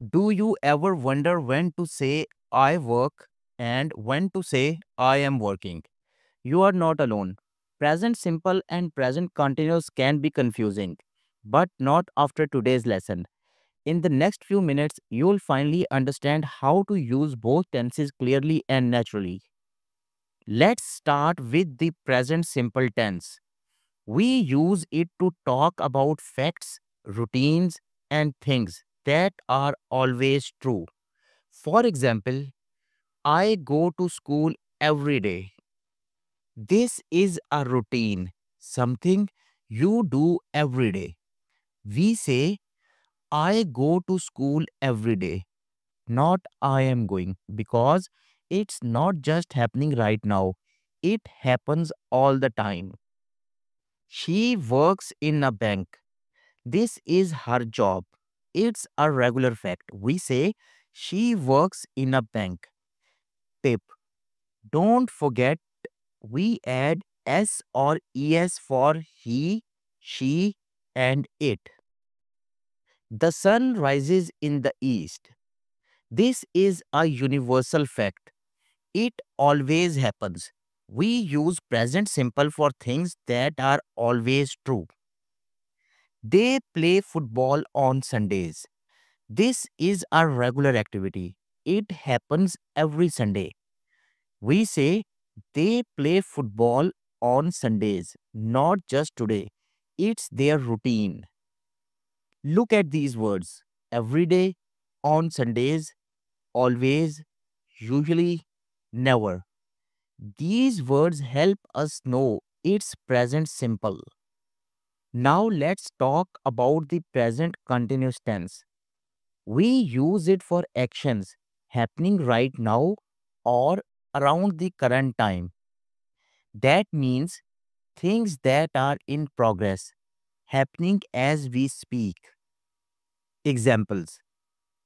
Do you ever wonder when to say I work and when to say I am working? You are not alone. Present simple and present continuous can be confusing, but not after today's lesson. In the next few minutes, you will finally understand how to use both tenses clearly and naturally. Let's start with the present simple tense. We use it to talk about facts, routines, and things that are always true. For example, I go to school every day. This is a routine, something you do every day. We say, I go to school every day, not I am going, because it's not just happening right now, it happens all the time. She works in a bank. This is her job. It's a regular fact. We say, she works in a bank. Tip: don't forget we add s or es for he, she, and it. The sun rises in the east. This is a universal fact. It always happens. We use present simple for things that are always true. They play football on Sundays. This is a regular activity. It happens every Sunday. We say they play football on Sundays, not just today. It's their routine. Look at these words: every day, on Sundays, always, usually, never. These words help us know it's present simple. Now let's talk about the present continuous tense. We use it for actions happening right now or around the current time. That means things that are in progress, happening as we speak. Examples: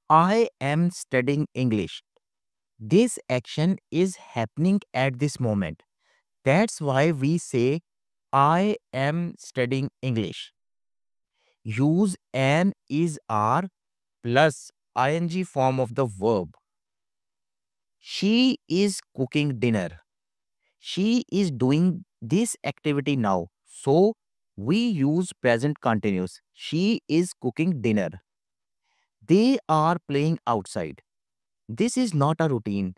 I am studying English. This action is happening at this moment. That's why we say I am studying English. Use an is are plus ing form of the verb. She is cooking dinner. She is doing this activity now. So we use present continuous. She is cooking dinner. They are playing outside. This is not a routine.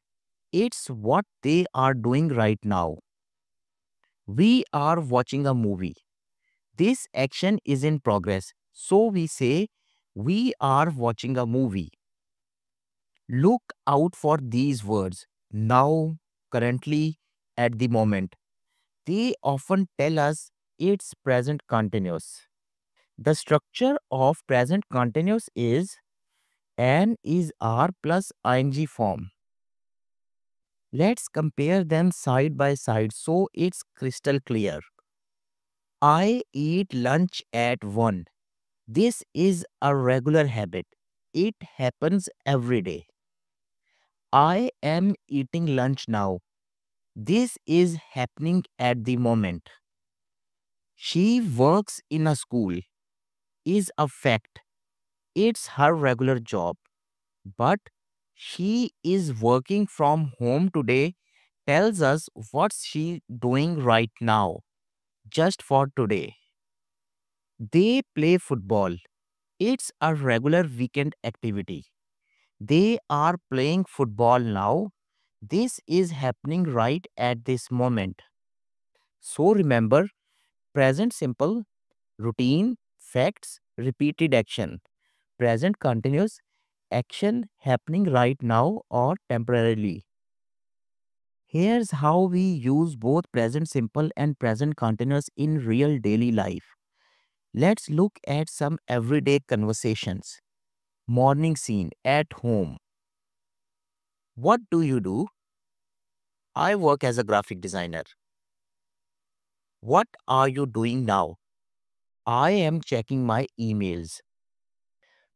It's what they are doing right now. We are watching a movie. This action is in progress. So we say we are watching a movie. Look out for these words: now, currently, at the moment. They often tell us it's present continuous. The structure of present continuous is an is are plus ing form. Let's compare them side by side so it's crystal clear. I eat lunch at 1. This is a regular habit. It happens every day. I am eating lunch now. This is happening at the moment. She works in a school is a fact. It's her regular job. But she is working from home today tells us what's she doing right now, just for today. They play football. It's a regular weekend activity. They are playing football now. This is happening right at this moment. So remember, present simple, routine, facts, repeated action. Present continuous, action happening right now or temporarily. Here's how we use both present simple and present continuous in real daily life. Let's look at some everyday conversations. Morning scene at home. What do you do? I work as a graphic designer. What are you doing now? I am checking my emails.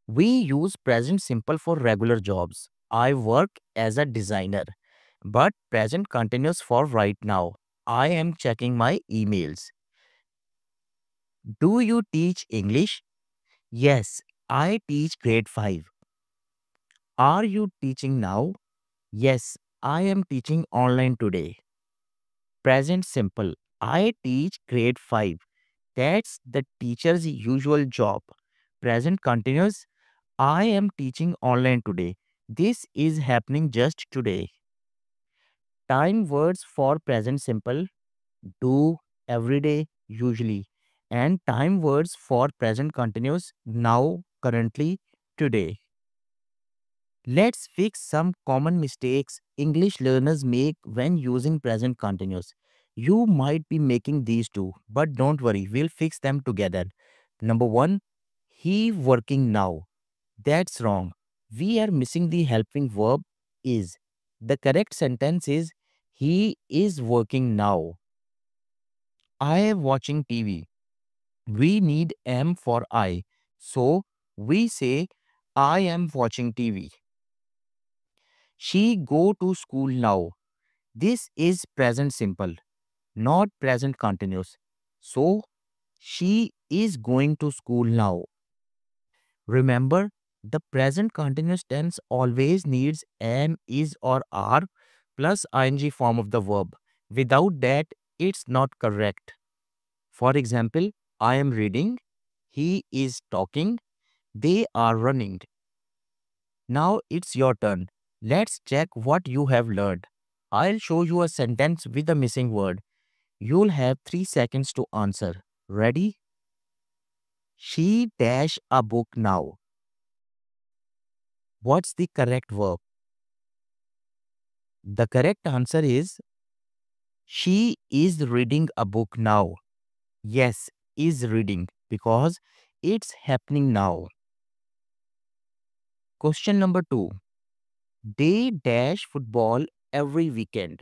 We use present simple for regular jobs. I work as a designer. But present continuous for right now. I am checking my emails. Do you teach English? Yes, I teach grade 5. Are you teaching now? Yes, I am teaching online today. Present simple. I teach grade 5. That's the teacher's usual job. Present continuous. I am teaching online today. This is happening just today. Time words for present simple. Do, every day, usually. And time words for present continuous. Now, currently, today. Let's fix some common mistakes English learners make when using present continuous. You might be making these too, but don't worry, we'll fix them together. Number one, he working now. That's wrong. We are missing the helping verb is. The correct sentence is he is working now. I am watching TV. We need am for I. So we say I am watching TV. She go to school now. This is present simple, not present continuous. So she is going to school now. Remember, the present continuous tense always needs am, is or are plus ing form of the verb. Without that, it's not correct. For example, I am reading, he is talking, they are running. Now it's your turn. Let's check what you have learned. I'll show you a sentence with a missing word. You'll have 3 seconds to answer. Ready? She dash a book now. What's the correct verb? The correct answer is she is reading a book now. Yes, is reading because it's happening now. Question number 2. They dash football every weekend.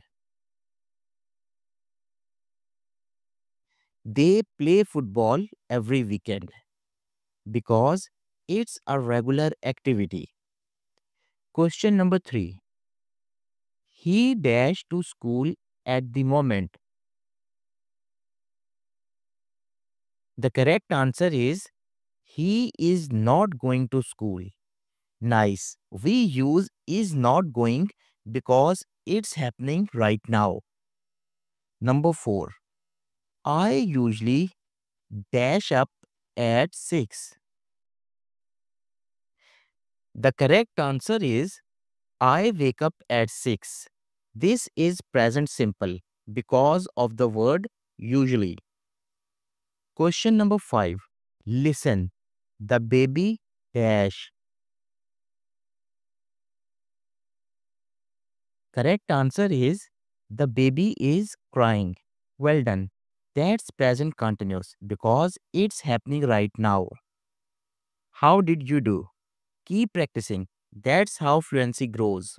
They play football every weekend because it's a regular activity. Question number 3. He dash to school at the moment. The correct answer is he is not going to school. Nice. We use is not going because it's happening right now. Number 4. I usually dash up at 6. The correct answer is I wake up at 6. This is present simple because of the word usually. Question number 5. Listen. The baby dash. Correct answer is the baby is crying. Well done. That's present continuous because it's happening right now. How did you do? Keep practicing. That's how fluency grows.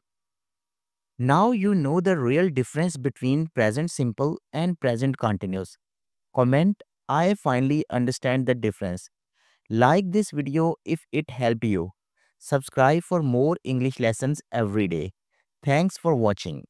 Now you know the real difference between present simple and present continuous. Comment, I finally understand the difference. Like this video if it helped you. Subscribe for more English lessons every day. Thanks for watching.